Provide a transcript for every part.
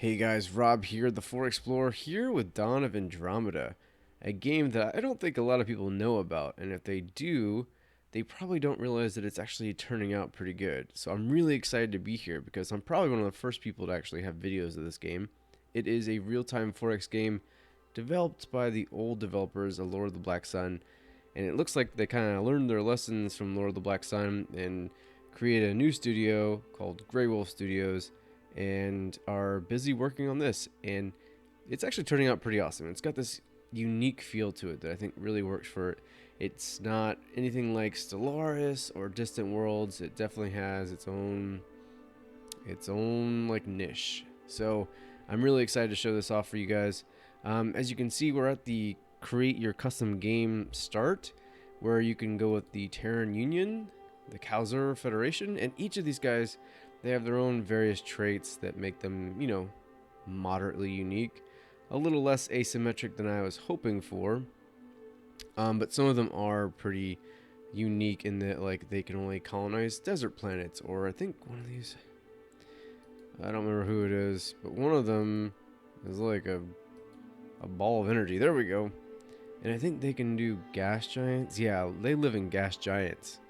Hey guys, Rob here, the eXplore here with Dawn of Andromeda, a game that I don't think a lot of people know about, and if they do, they probably don't realize that it's actually turning out pretty good. So I'm really excited to be here because I'm probably one of the first people to actually have videos of this game. It is a real-time 4X game developed by the old developers of Lord of the Black Sun, and it looks like they kind of learned their lessons from Lord of the Black Sun and created a new studio called Grey Wolf Studios and are busy working on this. And it's actually turning out pretty awesome. It's got this unique feel to it that I think really works for it. It's not anything like Stellaris or Distant Worlds. It definitely has its own like niche. So I'm really excited to show this off for you guys. As you can see, we're at the create your custom game start, where you can go with the Terran Union, the Kalzur Federation, and each of these guys, they have their own various traits that make them, moderately unique. A little less asymmetric than I was hoping for, but some of them are pretty unique in that, like, they can only colonize desert planets, or I think one of these, I don't remember who it is, but one of them is like a ball of energy. There we go. And I think they can do gas giants. Yeah, they live in gas giants.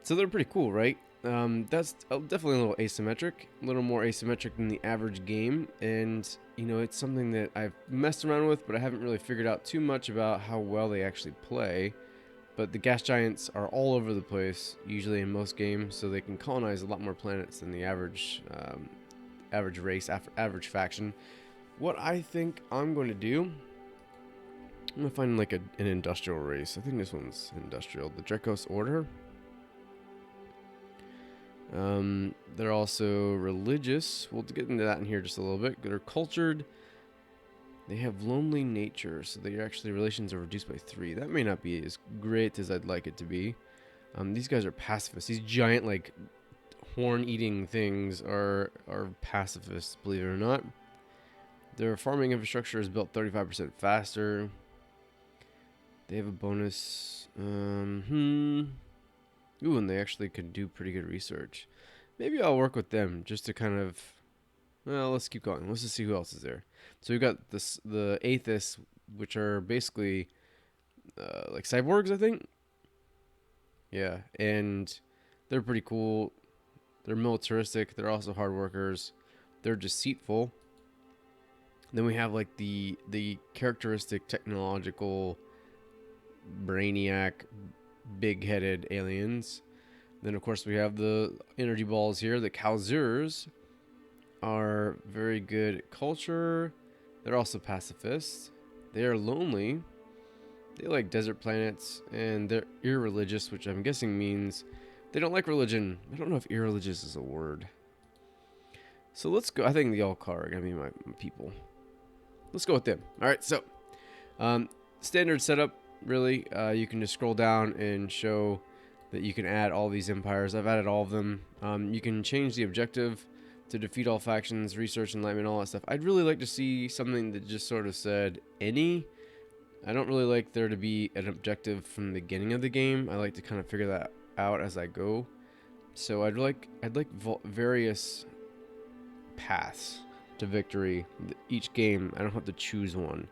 So they're pretty cool, right? That's definitely a little asymmetric, a little more asymmetric than the average game. And, it's something that I've messed around with, but I haven't really figured out too much about how well they actually play. But the gas giants are all over the place, usually in most games, so they can colonize a lot more planets than the average race, average faction. What I think I'm going to do, I'm going to find like an industrial race. I think this one's industrial. The Dracos Order. They're also religious. We'll get into that in here just a little bit. They're cultured. They have lonely nature, so their actually relations are reduced by 3. That may not be as great as I'd like it to be. These guys are pacifists. These giant, like, horn-eating things are pacifists, believe it or not. Their farming infrastructure is built 35% faster. They have a bonus. Ooh, and they actually could do pretty good research. Maybe I'll work with them just to kind of... Well, let's keep going. Let's just see who else is there. So we've got the Atheists, which are basically like cyborgs, I think. Yeah, and they're pretty cool. They're militaristic. They're also hard workers. They're deceitful. Then we have like the characteristic technological brainiac big-headed aliens. Then of course we have the energy balls here. The Kalzurs are very good at culture. They're also pacifists. They are lonely. They like desert planets, and they're irreligious, which I'm guessing means they don't like religion. I don't know if irreligious is a word. So let's go. I think the Alcar are gonna be my people. Let's go with them. All right. So standard setup. Really, you can just scroll down and show that you can add all these empires. I've added all of them. You can change the objective to defeat all factions, research, enlightenment, all that stuff. I'd really like to see something that just sort of said any. I don't really like there to be an objective from the beginning of the game. I like to kind of figure that out as I go. So I'd like various paths to victory. Each game, I don't have to choose one.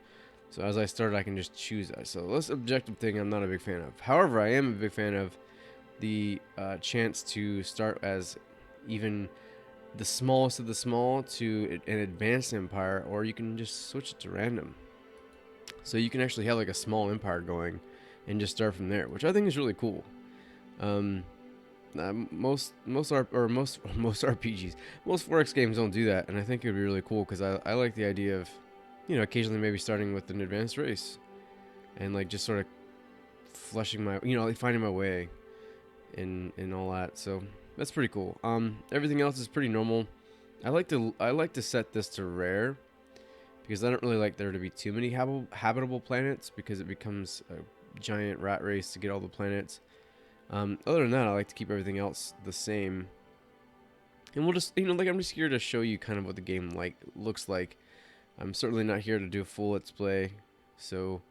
So as I start, I can just choose that. So this objective thing, I'm not a big fan of. However, I am a big fan of the chance to start as even the smallest of the small to an advanced empire, or you can just switch it to random. So you can actually have like a small empire going and just start from there, which I think is really cool. Most RPGs, most 4X games don't do that, and I think it would be really cool because I like the idea of, occasionally maybe starting with an advanced race and like just sort of fleshing my, like finding my way and all that. So that's pretty cool. Everything else is pretty normal. I like to set this to rare because I don't really like there to be too many habitable planets because it becomes a giant rat race to get all the planets. Other than that, I like to keep everything else the same. And we'll just, I'm just here to show you kind of what the game looks like. I'm certainly not here to do a full let's play, so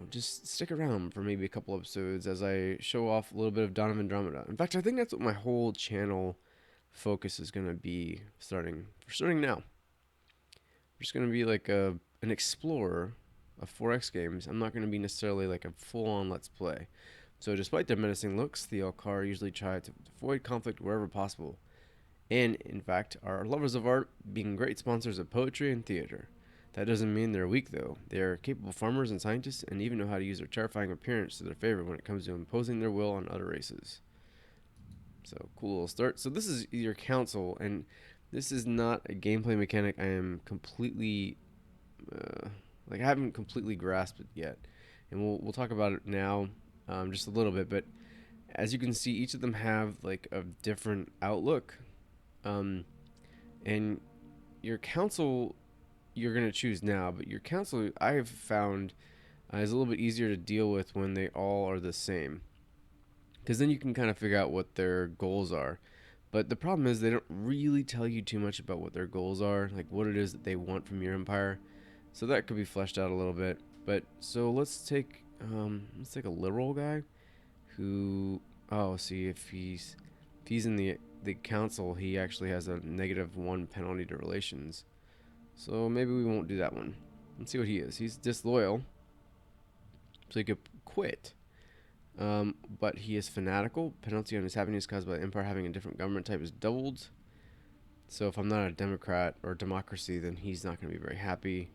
just stick around for maybe a couple episodes as I show off a little bit of Dawn of Andromeda. In fact, I think that's what my whole channel focus is going to be starting now. I'm just going to be like an explorer of 4X games. I'm not going to be necessarily like a full-on let's play. So despite their menacing looks, the Alcar usually try to avoid conflict wherever possible, and in fact are lovers of art, being great sponsors of poetry and theater. That doesn't mean they're weak though. They are capable farmers and scientists, and even know how to use their terrifying appearance to their favor when it comes to imposing their will on other races. So cool little start. So this is your council, and this is not a gameplay mechanic I am completely like I haven't completely grasped it yet, and we'll talk about it now, just a little bit. But as you can see, each of them have like a different outlook, and your council you're gonna choose now, but your council I've found is a little bit easier to deal with when they all are the same, because then you can kind of figure out what their goals are. But the problem is they don't really tell you too much about what their goals are, like what it is that they want from your empire. So that could be fleshed out a little bit. But so let's take a liberal guy who, oh, see if he's in the council, he actually has a -1 penalty to relations. So maybe we won't do that one. Let's see what he is. He's disloyal, so he could quit. But he is fanatical. Penalty on his happiness caused by the empire having a different government type is doubled. So if I'm not a democrat or democracy, then he's not going to be very happy.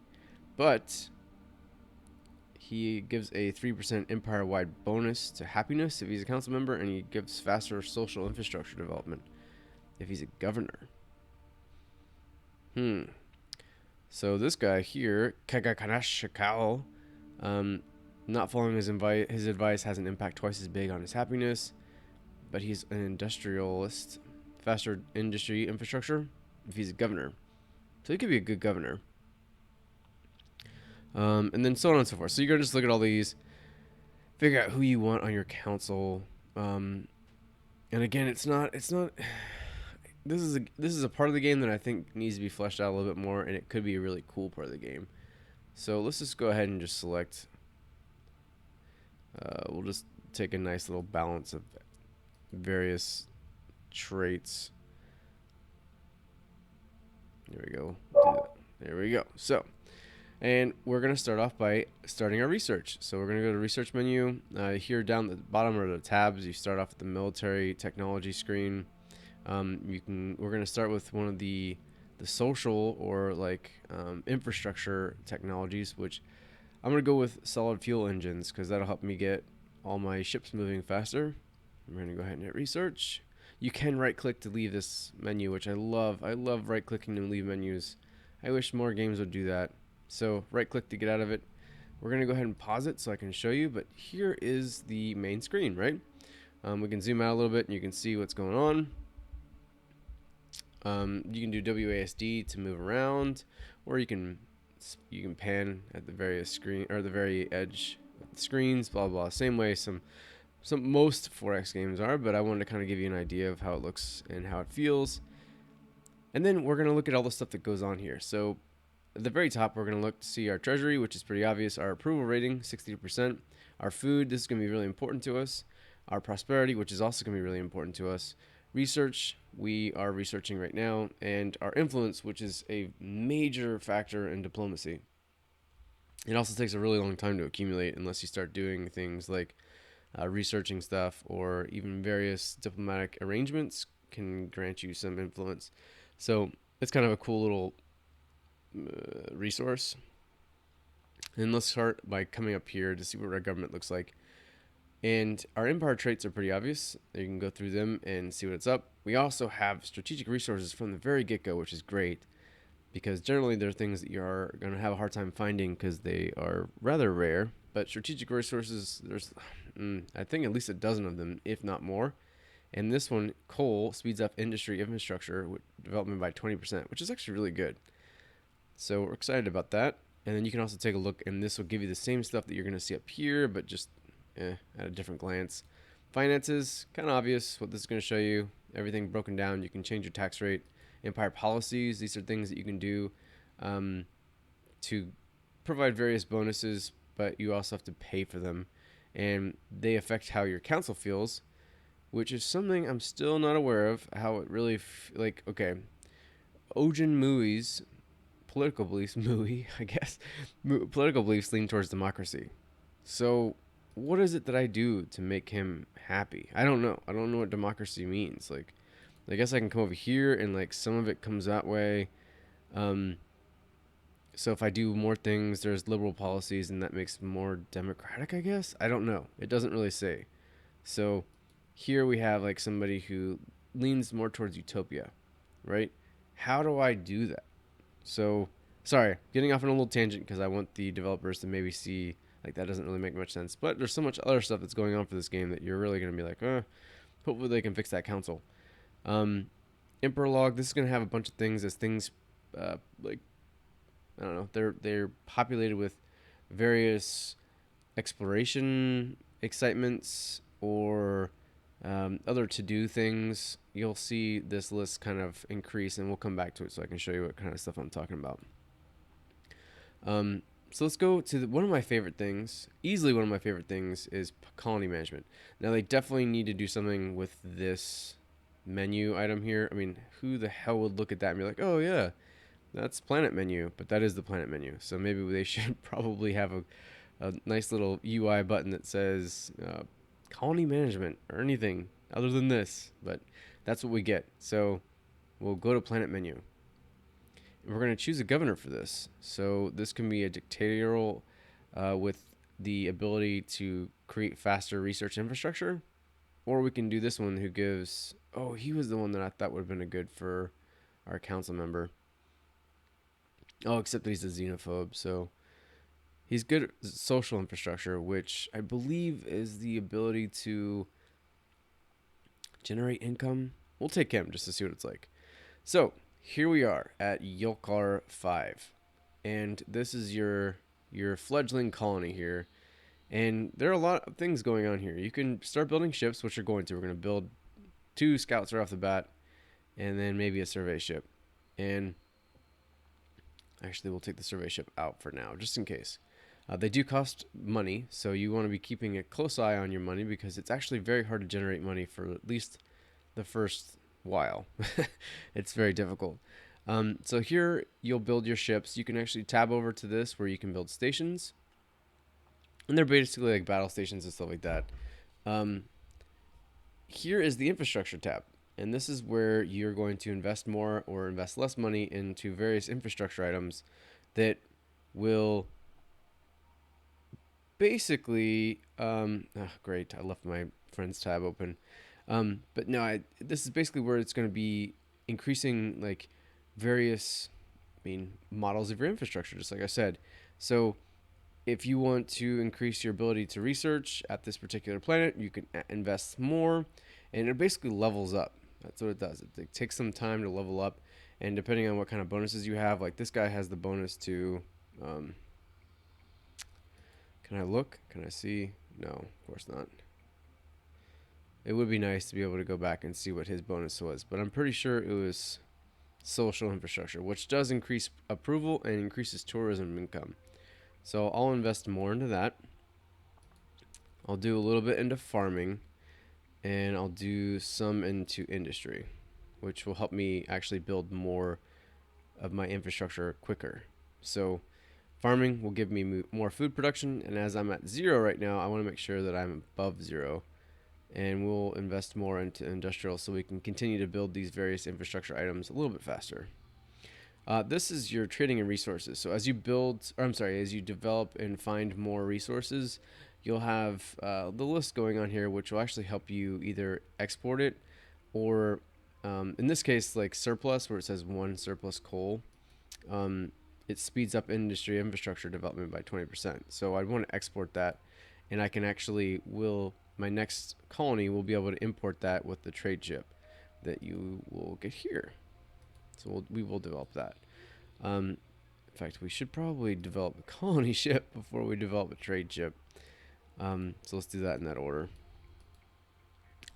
But he gives a 3% empire-wide bonus to happiness if he's a council member, and he gives faster social infrastructure development if he's a governor. So this guy here, Kagakanashikao, not following his advice has an impact twice as big on his happiness, but he's an industrialist, faster industry infrastructure if he's a governor. So he could be a good governor. And then so on and so forth. So you're gonna just look at all these, figure out who you want on your council. And again, it's not. This is a part of the game that I think needs to be fleshed out a little bit more, and it could be a really cool part of the game. So let's just go ahead and just select. We'll just take a nice little balance of various traits. There we go. There we go. So. And we're going to start off by starting our research. So we're going to go to research menu. Here down the bottom are the tabs. You start off with the military technology screen. We're going to start with one of the social or like infrastructure technologies, which I'm going to go with solid fuel engines because that'll help me get all my ships moving faster. I'm going to go ahead and hit research. You can right click to leave this menu, which I love. I love right clicking to leave menus. I wish more games would do that. So right click to get out of it. We're going to go ahead and pause it so I can show you, but here is the main screen, right? We can zoom out a little bit and you can see what's going on. You can do WASD to move around, or you can pan at the various screen or the very edge of the screens, blah blah. Same way some most 4X games are, but I wanted to kind of give you an idea of how it looks and how it feels. And then we're going to look at all the stuff that goes on here. So at the very top, we're going to look to see our treasury, which is pretty obvious. Our approval rating, 60%. Our food, this is going to be really important to us. Our prosperity, which is also going to be really important to us. Research, we are researching right now. And our influence, which is a major factor in diplomacy. It also takes a really long time to accumulate unless you start doing things like researching stuff, or even various diplomatic arrangements can grant you some influence. So it's kind of a cool little resource. And let's start by coming up here to see what our government looks like. And our empire traits are pretty obvious. You can go through them and see what it's up. We also have strategic resources from the very get-go, which is great, because generally they're things that you are going to have a hard time finding because they are rather rare. But strategic resources, there's I think at least a dozen of them, if not more. And this one, coal, speeds up industry infrastructure development by 20%, which is actually really good. So we're excited about that. And then you can also take a look, and this will give you the same stuff that you're going to see up here, but just at a different glance. Finances, kind of obvious what this is going to show you. Everything broken down. You can change your tax rate. Empire policies, these are things that you can do to provide various bonuses, but you also have to pay for them. And they affect how your council feels. which is something I'm still not aware of how it really like. Okay, Ojin Mui's political beliefs, Mui, I guess, political beliefs lean towards democracy. So, what is it that I do to make him happy? I don't know. I don't know what democracy means. Like, I guess I can come over here and like some of it comes that way. Um, so if I do more things, there's liberal policies, and that makes more democratic. I guess I don't know. It doesn't really say. So here we have like somebody who leans more towards utopia, right? How do I do that? So sorry, getting off on a little tangent because I want the developers to maybe see like that doesn't really make much sense. But there's so much other stuff that's going on for this game that you're really gonna be like, hopefully they can fix that council. Um, Emperor log. This is gonna have a bunch of things as things, like I don't know. They're populated with various exploration excitements or other to do things. You'll see this list kind of increase, and we'll come back to it so I can show you what kind of stuff I'm talking about. So let's go to one of my favorite things. Easily one of my favorite things is colony management. Now they definitely need to do something with this menu item here. I mean, who the hell would look at that and be like, oh yeah, that's planet menu, but that is the planet menu. So maybe they should probably have a nice little UI button that says colony management or anything other than this. But that's what we get. So we'll go to planet menu. And we're going to choose a governor for this. So this can be a dictatorial with the ability to create faster research infrastructure. Or we can do this one who gives... Oh, he was the one that I thought would have been a good for our council member. Oh, except that he's a xenophobe, so he's good at social infrastructure, which I believe is the ability to generate income. We'll take him just to see what it's like. So here we are at Yolkar 5, and this is your fledgling colony here. And there are a lot of things going on here. You can start building ships, which you're going to. We're going to build 2 scouts right off the bat, and then maybe a survey ship. And actually, we'll take the survey ship out for now, just in case. They do cost money, so you want to be keeping a close eye on your money because it's actually very hard to generate money for at least the first while. It's very difficult. So here, you'll build your ships. You can actually tab over to this where you can build stations. And they're basically like battle stations and stuff like that. Here is the infrastructure tab. And this is where you're going to invest more or invest less money into various infrastructure items that will basically... great, I left my friends tab open. But no, this is basically where it's going to be increasing like various, models of your infrastructure, just like I said. So if you want to increase your ability to research at this particular planet, you can invest more, and it basically levels up. That's what it does. It takes some time to level up, and depending on what kind of bonuses you have, like this guy has the bonus to... can I look? Can I see? No, of course not. It would be nice to be able to go back and see what his bonus was, but I'm pretty sure it was social infrastructure, which does increase approval and increases tourism income. So I'll invest more into that. I'll do a little bit into farming, and I'll do some into industry, which will help me actually build more of my infrastructure quicker. So farming will give me more food production, and as I'm at 0 right now, I want to make sure that I'm above 0, and we'll invest more into industrial so we can continue to build these various infrastructure items a little bit faster. This is your trading and resources. So as you as you develop and find more resources, you'll have the list going on here, which will actually help you either export it or, in this case, like surplus, where it says 1 surplus coal. It speeds up industry infrastructure development by 20%. So I'd want to export that, and I can actually my next colony will be able to import that with the trade ship that you will get here. So we will develop that. In fact, we should probably develop a colony ship before we develop a trade ship. So let's do that in that order.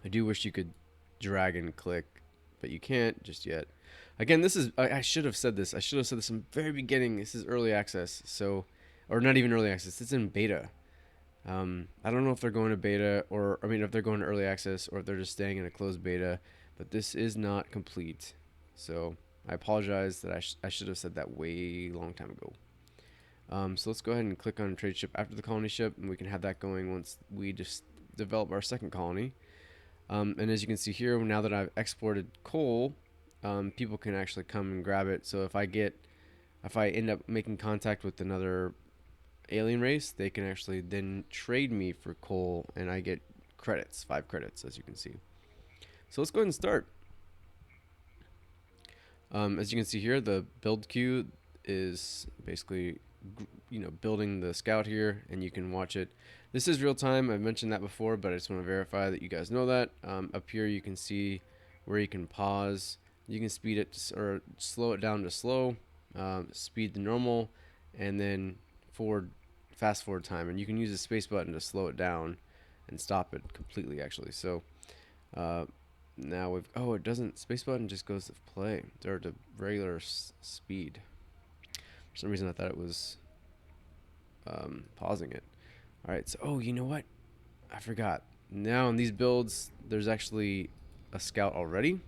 I do wish you could drag and click, but you can't just yet. Again, this is... I should have said this. I should have said this in the very beginning. This is early access, or not even early access. It's in beta. I don't know if they're going to beta or, I mean, if they're going to early access or if they're just staying in a closed beta, but this is not complete. So I apologize that I should have said that way long time ago. So let's go ahead and click on trade ship after the colony ship, and we can have that going once we just develop our second colony. And as you can see here, now that I've exported coal, people can actually come and grab it. So if I end up making contact with another alien race, they can actually then trade me for coal, and I get credits, 5 credits, as you can see. So let's go ahead and start. As you can see here, the build queue is basically, building the scout here, and you can watch it. This is real time. I've mentioned that before, but I just want to verify that you guys know that. Up here, you can see where you can pause. You can speed it or slow it down to slow, speed to normal, and then fast forward time. And you can use the space button to slow it down and stop it completely, actually. So now it doesn't, space button just goes to play or to regular speed. For some reason I thought it was pausing it. All right, so you know what, I forgot. Now in these builds there's actually a scout already,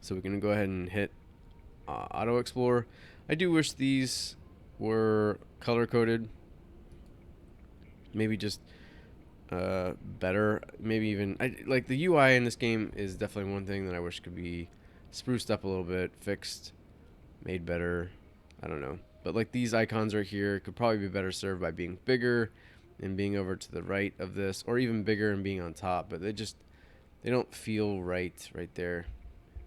so we can go ahead and hit auto explore. I do wish these were color coded, maybe just better. Maybe even like the UI in this game is definitely one thing that I wish could be spruced up a little bit, fixed, made better. I don't know, but like these icons right here could probably be better served by being bigger and being over to the right of this, or even bigger and being on top. But they don't feel right there.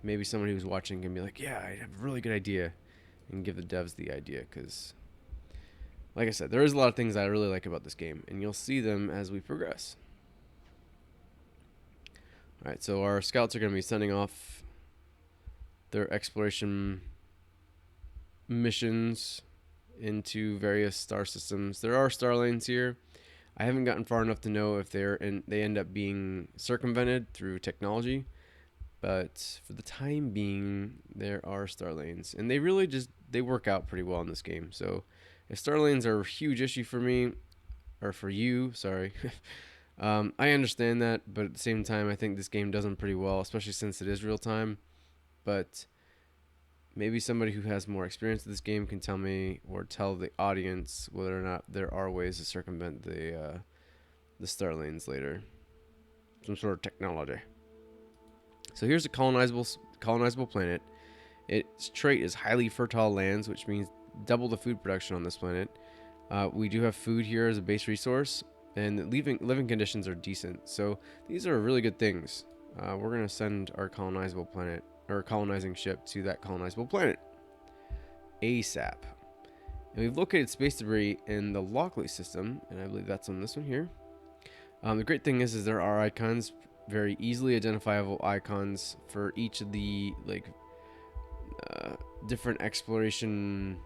Maybe someone who's watching can be like, yeah, I have a really good idea, and give the devs the idea, because like I said, there is a lot of things I really like about this game, and you'll see them as we progress. Alright, so our scouts are going to be sending off their exploration missions into various star systems. There are star lanes here. I haven't gotten far enough to know if they end up being circumvented through technology, but for the time being, there are star lanes, and they work out pretty well in this game. So if star lanes are a huge issue for me, or for you, sorry, I understand that, but at the same time, I think this game does them pretty well, especially since it is real time. But maybe somebody who has more experience with this game can tell me, or tell the audience, whether or not there are ways to circumvent the star lanes later. Some sort of technology. So here's a colonizable planet. Its trait is highly fertile lands, which means double the food production on this planet. We do have food here as a base resource, and living conditions are decent. So these are really good things. We're going to send our colonizing ship to that colonizable planet ASAP. And we've located space debris in the Lockley system, and I believe that's on this one here. The great thing is there are icons, very easily identifiable icons for each of the different exploration.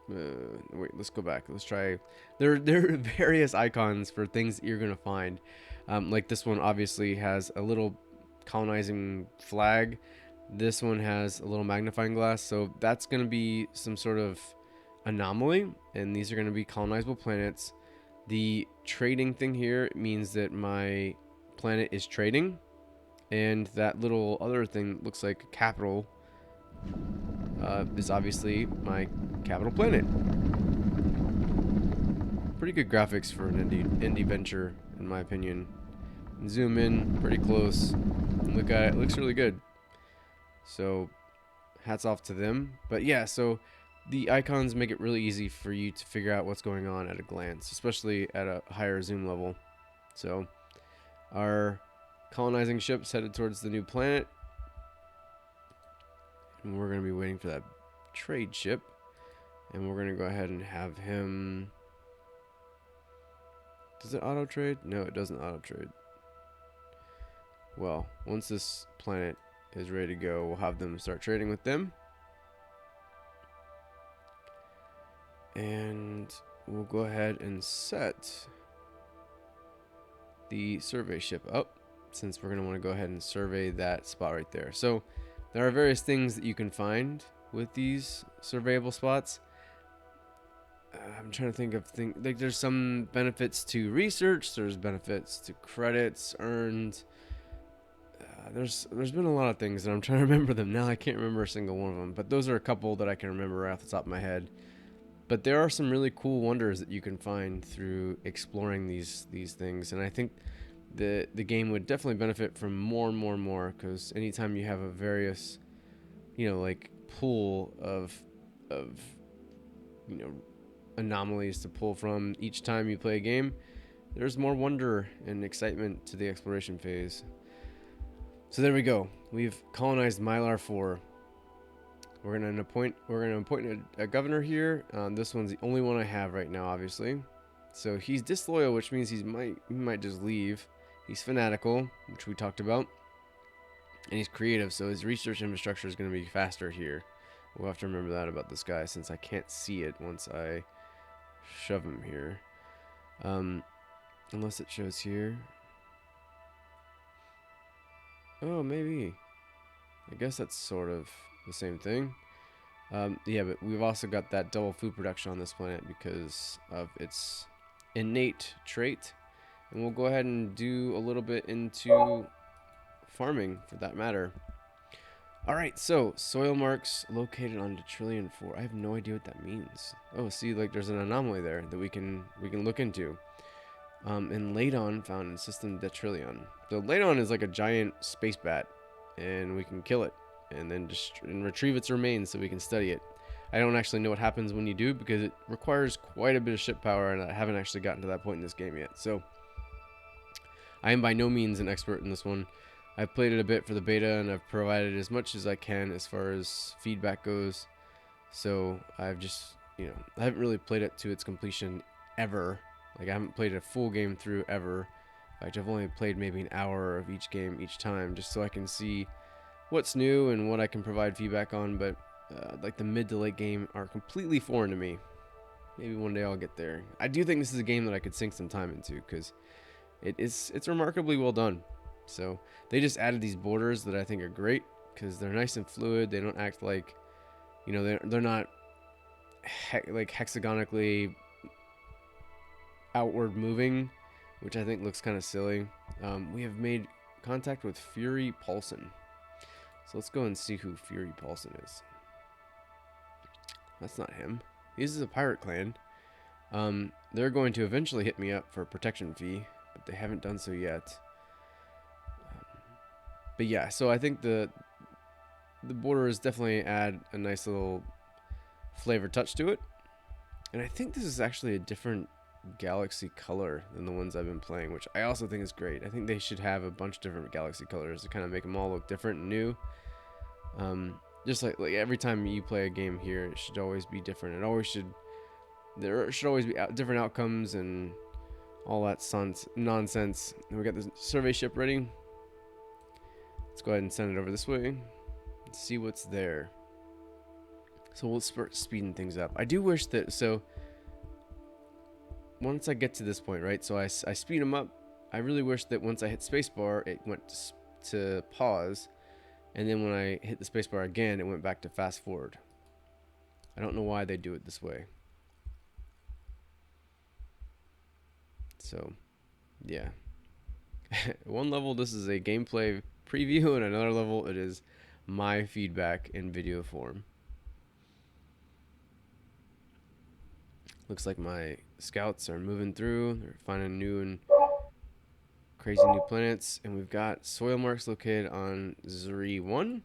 Wait, let's go back. Let's try. There are various icons for things that you're gonna find. Like this one obviously has a little colonizing flag. This one has a little magnifying glass, so that's gonna be some sort of anomaly, and these are gonna be colonizable planets. The trading thing here means that my planet is trading, and that little other thing looks like a capital is obviously my capital planet. Pretty good graphics for an indie venture, in my opinion. Zoom in pretty close and look at it. It looks really good. So hats off to them. But yeah, so the icons make it really easy for you to figure out what's going on at a glance, especially at a higher zoom level. So our colonizing ship's headed towards the new planet, and we're going to be waiting for that trade ship, and we're going to go ahead and have him. Does it auto trade? No, it doesn't auto trade. Well, once this planet is ready to go, we'll have them start trading with them, and we'll go ahead and set the survey ship up, since we're going to want to go ahead and survey that spot right there. So there are various things that you can find with these surveyable spots. I'm trying to think of things. Like, there's some benefits to research. There's benefits to credits earned. There's been a lot of things, and I'm trying to remember them now. I can't remember a single one of them, but those are a couple that I can remember right off the top of my head. But there are some really cool wonders that you can find through exploring these things, and I think the game would definitely benefit from more and more and more, because anytime you have a various, like, pool of you know anomalies to pull from each time you play a game, there's more wonder and excitement to the exploration phase. So there we go. We've colonized Mylar 4. We're gonna appoint a governor here. This one's the only one I have right now, obviously. So he's disloyal, which means he might just leave. He's fanatical, which we talked about, and he's creative. So his research infrastructure is going to be faster here. We'll have to remember that about this guy, since I can't see it once I shove him here. Unless it shows here. Oh, maybe. I guess that's sort of the same thing. Yeah, but we've also got that double food production on this planet because of its innate trait. And we'll go ahead and do a little bit into farming, for that matter. Alright, so soil marks located on Detrillion 4. I have no idea what that means. Oh, see, like, there's an anomaly there that we can look into. And Ladon found in system Detrillion. So Ladon is like a giant space bat, and we can kill it and then retrieve its remains so we can study it. I don't actually know what happens when you do, because it requires quite a bit of ship power, and I haven't actually gotten to that point in this game yet. So I am by no means an expert in this one. I've played it a bit for the beta, and I've provided as much as I can as far as feedback goes. So I've just, I haven't really played it to its completion ever. Like, I haven't played a full game through ever. In fact, I've only played maybe an hour of each game each time, just so I can see what's new and what I can provide feedback on. But like, the mid to late game are completely foreign to me. Maybe one day I'll get there. I do think this is a game that I could sink some time into, because it's remarkably well done. So they just added these borders that I think are great, because they're nice and fluid. They don't act like, they're not like hexagonically outward moving, which I think looks kind of silly. We have made contact with Fury Paulson. So let's go and see who Fury Paulson is. That's not him. This is a pirate clan. They're going to eventually hit me up for a protection fee, but they haven't done so yet. But yeah, so I think the borders definitely add a nice little flavor touch to it. And I think this is actually a different galaxy color than the ones I've been playing, which I also think is great. I think they should have a bunch of different galaxy colors to kind of make them all look different and new. Just like every time you play a game here, it should always be different. There should always be different outcomes and all that nonsense. And we got the survey ship ready. Let's go ahead and send it over this way and see what's there. So we'll start speeding things up. I do wish that, so once I get to this point, right, so I speed them up. I really wish that once I hit spacebar, it went to pause, and then when I hit the spacebar again, it went back to fast forward. I don't know why they do it this way. So, yeah. One level, this is a gameplay preview, and another level, it is my feedback in video form. Looks like my scouts are moving through. They're finding new and crazy new planets. And we've got soil marks located on Zuri 1. And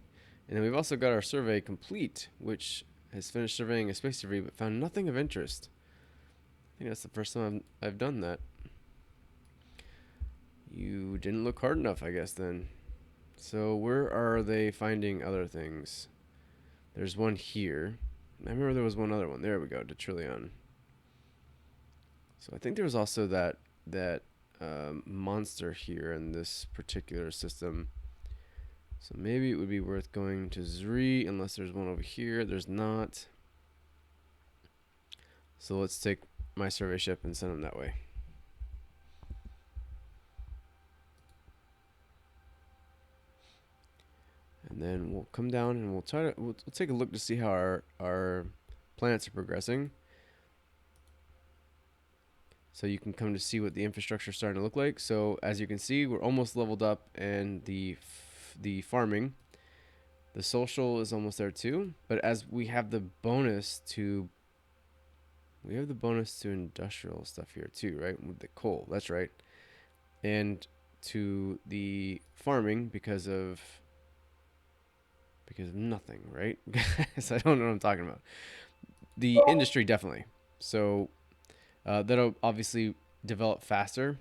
then we've also got our survey complete, which has finished surveying a space debris but found nothing of interest. I think that's the first time I've done that. You didn't look hard enough, I guess, then. So where are they finding other things? There's one here. I remember there was one other one. There we go, Detrillion. So I think there was also that monster here in this particular system. So maybe it would be worth going to Zri, unless there's one over here. There's not. So let's take my survey ship and send them that way. And then we'll come down and we'll take a look to see how our planets are progressing. So you can come to see what the infrastructure is starting to look like. So as you can see, we're almost leveled up, and the farming, the social is almost there too. But as we have the bonus to industrial stuff here too, right? With the coal, that's right, and to the farming because of nothing, right? Guys, I don't know what I'm talking about. The industry definitely. So that'll obviously develop faster.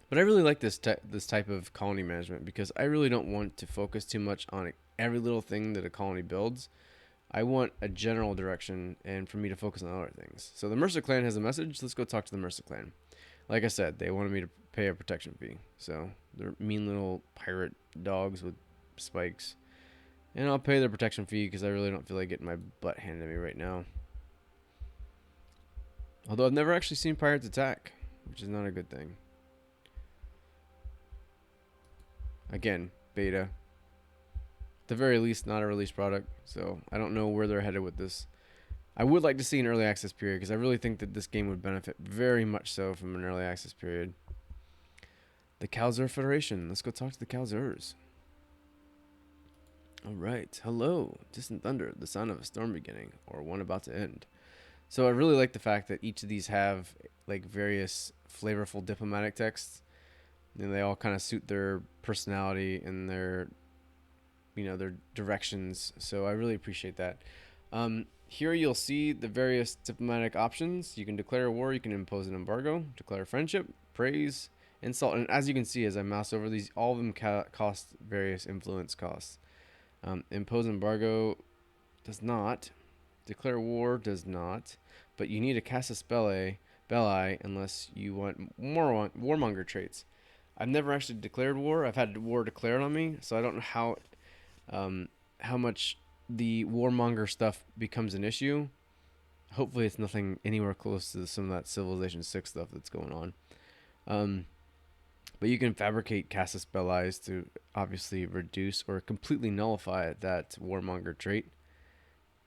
But I really like this type of colony management because I really don't want to focus too much on every little thing that a colony builds. I want a general direction and for me to focus on other things. So the Mercer clan has a message. Let's go talk to the Mercer clan. Like I said, they wanted me to pay a protection fee. So they're mean little pirate dogs with spikes. And I'll pay their protection fee because I really don't feel like getting my butt handed to me right now. Although I've never actually seen pirates attack, which is not a good thing. Again, beta. At the very least, not a released product. So I don't know where they're headed with this. I would like to see an early access period because I really think that this game would benefit very much so from an early access period. The Kalzur Federation. Let's go talk to the Kalzurs. All right. Hello. Distant thunder, the sound of a storm beginning or one about to end. So I really like the fact that each of these have like various flavorful diplomatic texts. And they all kind of suit their personality and their directions. So I really appreciate that. Here you'll see the various diplomatic options. You can declare war, you can impose an embargo, declare friendship, praise, insult. And as you can see, as I mouse over these, all of them cost various influence costs. Impose embargo does not. Declare war does not. But you need to cast a belli unless you want more warmonger traits. I've never actually declared war. I've had war declared on me, so I don't know how much the warmonger stuff becomes an issue. Hopefully, it's nothing anywhere close to some of that Civilization 6 stuff that's going on. But you can fabricate Casus Belli to obviously reduce or completely nullify that warmonger trait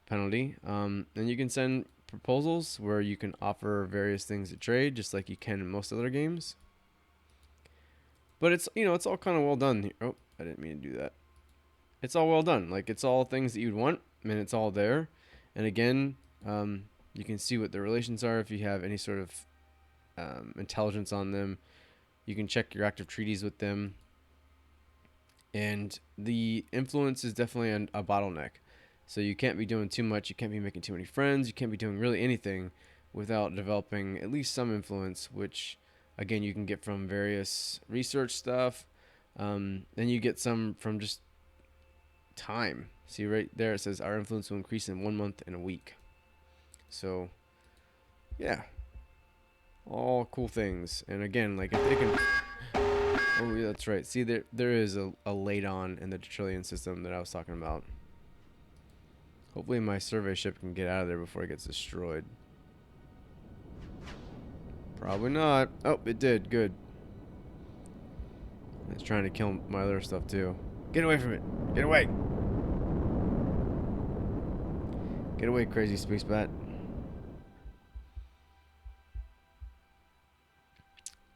penalty. And you can send proposals where you can offer various things to trade, just like you can in most other games. But it's all kind of well done here. Oh, I didn't mean to do that. It's all well done. Like, it's all things that you'd want, and it's all there. And again, you can see what the relations are if you have any sort of intelligence on them. You can check your active treaties with them. And the influence is definitely a bottleneck. So you can't be doing too much. You can't be making too many friends. You can't be doing really anything without developing at least some influence, which, again, you can get from various research stuff. Then you get some from just time. See right there, it says our influence will increase in 1 month and a week. So, yeah. All cool things. And again, like, if they can... Oh, yeah, that's right. See, there is a late-on in the trillion system that I was talking about. Hopefully my survey ship can get out of there before it gets destroyed. Probably not. Oh, it did. Good. It's trying to kill my other stuff, too. Get away from it. Get away. Get away, crazy space bat.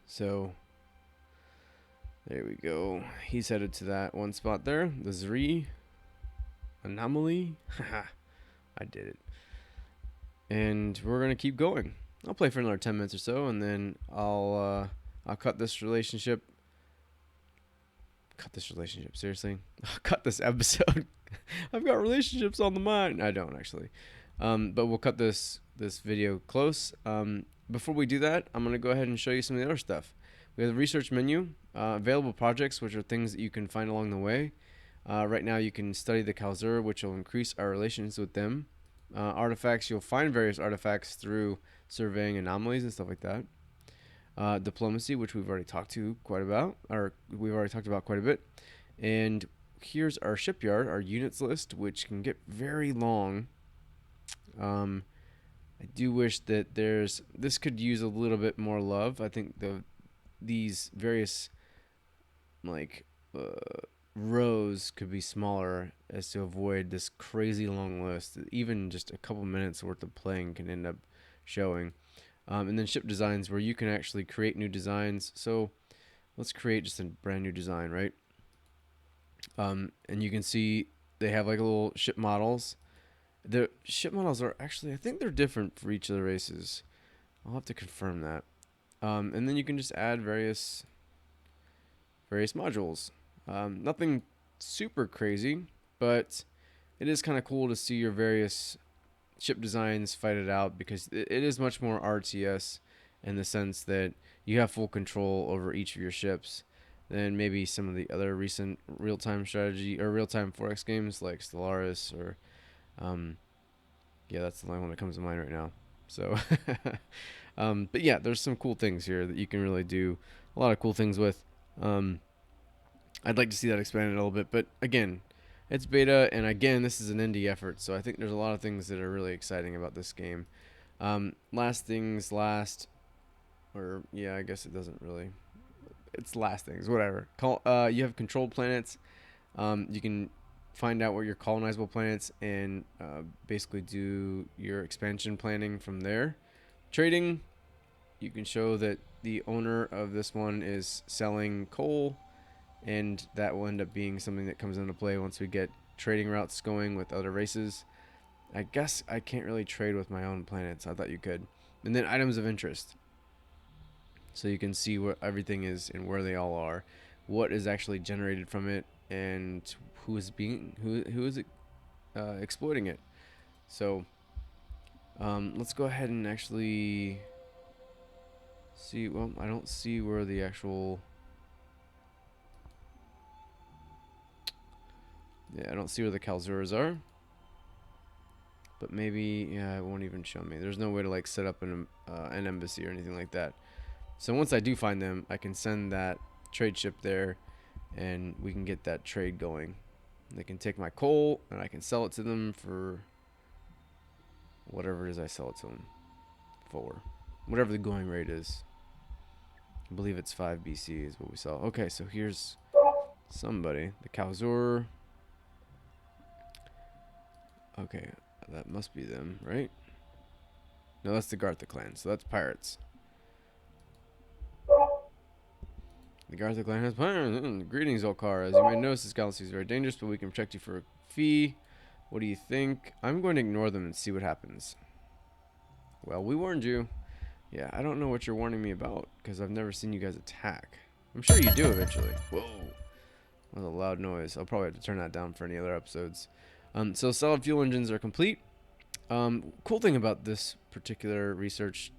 So... there we go. He's headed to that one spot there. The Zri anomaly. Haha. I did it. And we're going to keep going. I'll play for another 10 minutes or so, and then I'll cut this relationship. Cut this relationship, seriously? I'll cut this episode. I've got relationships on the mind. I don't, actually. But we'll cut this video close. Before we do that, I'm going to go ahead and show you some of the other stuff. We have the research menu, available projects, which are things that you can find along the way. Right now, you can study the Kalzur, which will increase our relations with them. Artifacts, you'll find various artifacts through surveying anomalies and stuff like that. Diplomacy, which we've already talked about quite a bit. And here's our shipyard, our units list, which can get very long. I do wish that this could use a little bit more love. I think these various rows could be smaller as to avoid this crazy long list. Even just a couple minutes worth of playing can end up showing. And then ship designs where you can actually create new designs. So let's create just a brand new design, right? And you can see they have like little ship models. The ship models are actually, I think they're different for each of the races. I'll have to confirm that. And then you can just add various modules. Nothing super crazy, but it is kind of cool to see your various ship designs fight it out, because it is much more RTS in the sense that you have full control over each of your ships than maybe some of the other recent real-time strategy or real-time 4X games like Stellaris or um, yeah, that's the only one that comes to mind right now. So but yeah, there's some cool things here that you can really do a lot of cool things with. um, I'd like to see that expanded a little bit, but again, it's beta, and again, this is an indie effort, so I think there's a lot of things that are really exciting about this game. Last things last, or yeah, I guess it doesn't really. It's last things, whatever. You have controlled planets. You can find out where your colonizable planets and basically do your expansion planning from there. Trading, you can show that the owner of this one is selling coal, and that will end up being something that comes into play once we get trading routes going with other races. I guess I can't really trade with my own planets. I thought you could. And then items of interest. So you can see what everything is and where they all are, what is actually generated from it, and who is exploiting it. So let's go ahead and actually see. Well, I don't see where the actual. Yeah, I don't see where the Kalzuras are. But maybe, yeah, it won't even show me. There's no way to like set up an embassy or anything like that. So once I do find them, I can send that trade ship there, and we can get that trade going. They can take my coal, and I can sell it to them for whatever it is I sell it to them for. Whatever the going rate is. I believe it's 5 BC is what we sell. Okay, so here's somebody. The Kalzur. Okay, that must be them, right? No, that's the Gartha clan, so that's pirates. The Gartha clan has pirates. Greetings, Olkar. As you may notice, this galaxy is very dangerous, but we can protect you for a fee. What do you think? I'm going to ignore them and see what happens. Well, we warned you. Yeah, I don't know what you're warning me about, because I've never seen you guys attack. I'm sure you do eventually. Whoa. That was a loud noise. I'll probably have to turn that down for any other episodes. So solid fuel engines are complete. Cool thing about this particular research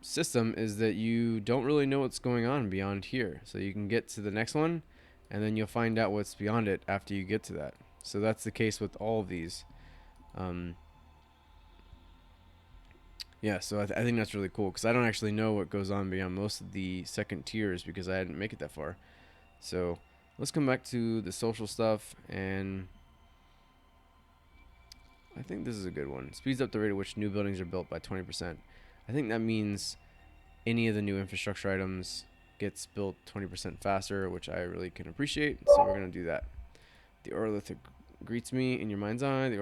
system is that you don't really know what's going on beyond here. So you can get to the next one, and then you'll find out what's beyond it after you get to that. So that's the case with all of these. Yeah, so I think that's really cool, because I don't actually know what goes on beyond most of the second tiers because I didn't make it that far. So let's come back to the social stuff, and I think this is a good one. Speeds up the rate at which new buildings are built by 20%. I think that means any of the new infrastructure items gets built 20% faster, which I really can appreciate. So we're going to do that. The Orlith greets me in your mind's eye. The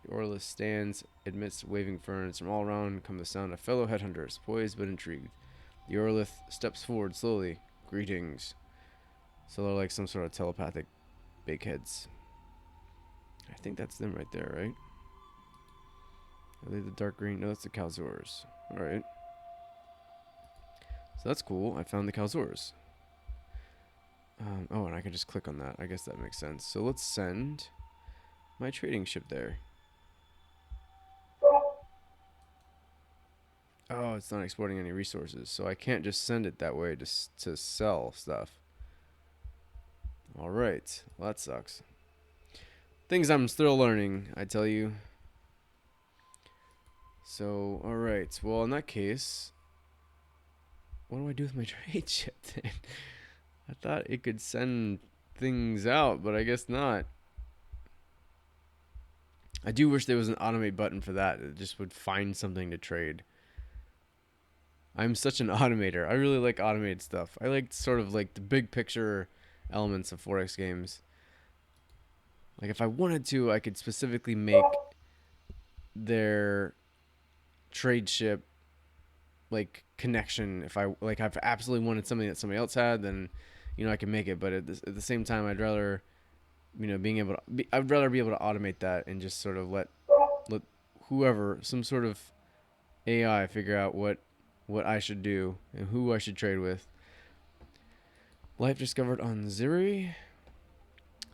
Orlith stands amidst waving ferns. From all around come the sound of fellow headhunters, poised but intrigued. The Orlith steps forward slowly. Greetings. So they're like some sort of telepathic big heads. I think that's them right there, right? Are they the dark green? No, that's the Kalzors. Alright. So that's cool. I found the Kalzors. Oh, and I can just click on that. I guess that makes sense. So let's send my trading ship there. Oh, it's not exporting any resources, so I can't just send it that way to sell stuff. Alright. Well, that sucks. Things I'm still learning, I tell you. So, alright. Well, in that case, what do I do with my trade ship then? I thought it could send things out, but I guess not. I do wish there was an automate button for that. It just would find something to trade. I'm such an automator. I really like automated stuff. I like sort of like the big picture elements of 4X games. Like if I wanted to, I could specifically make their trade ship like connection. If I like, I've absolutely wanted something that somebody else had, then I can make it. But at the same time, I'd rather being able to I'd rather be able to automate that and just sort of let whoever, some sort of AI, figure out what I should do and who I should trade with. Life discovered on Ziri.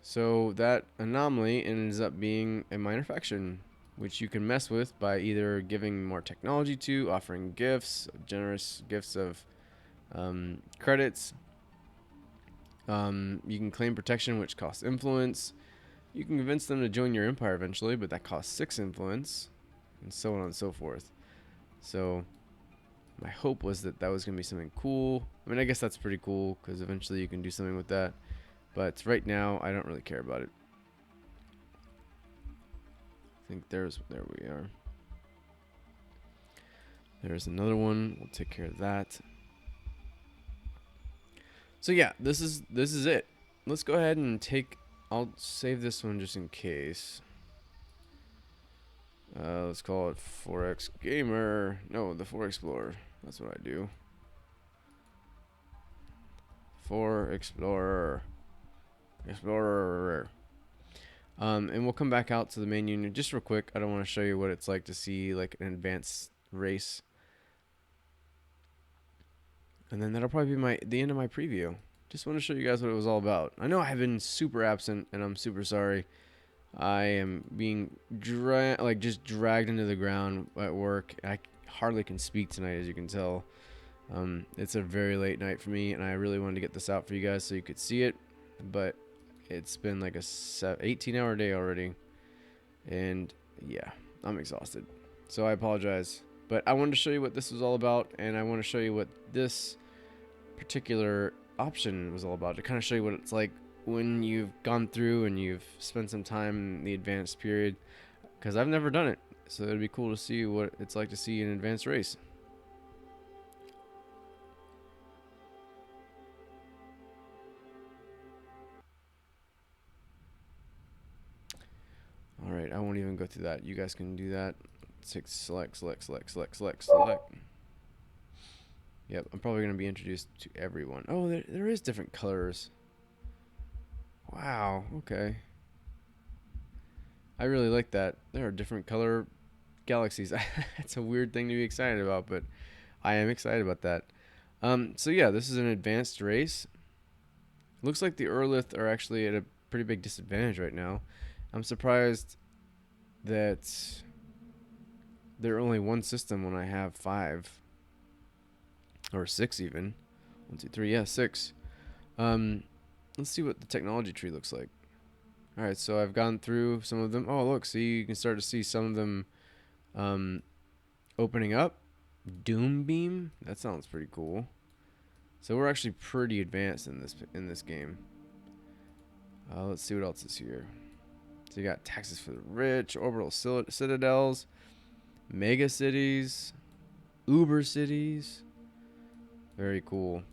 So that anomaly ends up being a minor faction, which you can mess with by either giving more technology to, offering gifts, generous gifts of credits. You can claim protection, which costs influence. You can convince them to join your empire eventually, but that costs 6 influence, and so on and so forth. So my hope was that was going to be something cool. I mean, I guess that's pretty cool because eventually you can do something with that. But right now, I don't really care about it. I think there we are. There's another one. We'll take care of that. So yeah, this is it. Let's go ahead and I'll save this one just in case. Let's call it 4X Gamer. No, the 4Explorer. That's what I do. 4Explorer. Explorer. And we'll come back out to the main unit just real quick. I don't want to show you what it's like to see like an advanced race. And then that'll probably be the end of my preview. Just want to show you guys what it was all about. I know I have been super absent, and I'm super sorry. I am being just dragged into the ground at work. I hardly can speak tonight, as you can tell. It's a very late night for me, and I really wanted to get this out for you guys so you could see it. But it's been like a 18-hour day already, and yeah, I'm exhausted. So I apologize. But I wanted to show you what this was all about, and I want to show you what this particular option was all about, to kind of show you what it's like when you've gone through and you've spent some time in the advanced period, because I've never done it, so it'd be cool to see what it's like to see an advanced race. Alright, I won't even go through that. You guys can do that. Select. Yep, I'm probably going to be introduced to everyone. Oh, there is different colors. Wow, okay. I really like that. There are different color galaxies. It's a weird thing to be excited about, but I am excited about that. So yeah, this is an advanced race. Looks like the Urlith are actually at a pretty big disadvantage right now. I'm surprised that they're only one system when I have 5. Or 6 even. 1, 2, 3, yeah, 6. Let's see what the technology tree looks like. Alright, so I've gone through some of them. Oh, look, see, you can start to see some of them opening up. Doom Beam? That sounds pretty cool. So we're actually pretty advanced in this game. Let's see what else is here. So you got taxes for the rich, orbital citadels, mega cities, uber cities. Very cool.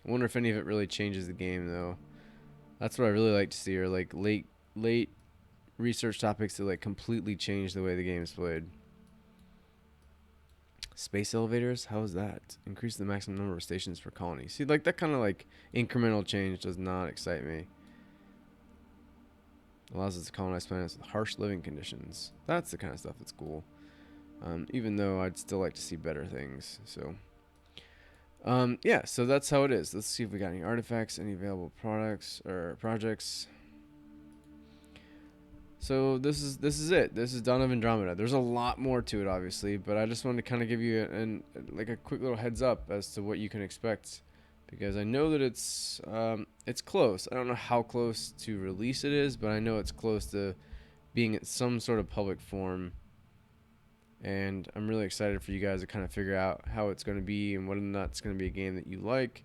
I wonder if any of it really changes the game, though. That's what I really like to see, are like late research topics that like completely change the way the game is played. Space elevators? How is that? Increase the maximum number of stations per colony. See, like that kind of like incremental change does not excite me. Allows us to colonize planets with harsh living conditions. That's the kind of stuff that's cool. Even though I'd still like to see better things. So, yeah, so that's how it is. Let's see if we got any artifacts, any available products or projects. So this is it. This is Dawn of Andromeda. There's a lot more to it, obviously, but I just wanted to kind of give you a quick little heads up as to what you can expect, because I know that it's close. I don't know how close to release it is, but I know it's close to being in some sort of public form. And I'm really excited for you guys to kind of figure out how it's going to be and whether or not it's going to be a game that you like.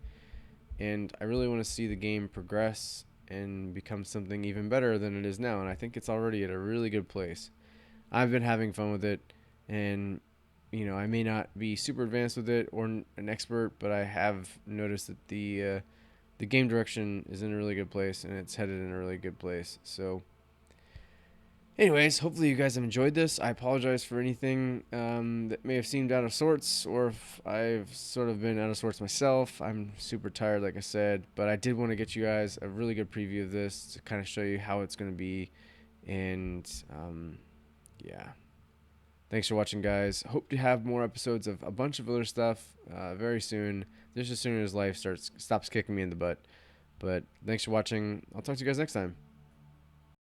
And I really want to see the game progress and become something even better than it is now. And I think it's already at a really good place. I've been having fun with it, and I may not be super advanced with it or an expert, but I have noticed that the game direction is in a really good place, and it's headed in a really good place. So Anyways, hopefully you guys have enjoyed this. I apologize for anything that may have seemed out of sorts, or if I've sort of been out of sorts myself. I'm super tired, like I said, but I did want to get you guys a really good preview of this to kind of show you how it's going to be. And yeah, thanks for watching, guys. Hope to have more episodes of a bunch of other stuff very soon. Just as soon as life stops kicking me in the butt. But thanks for watching. I'll talk to you guys next time.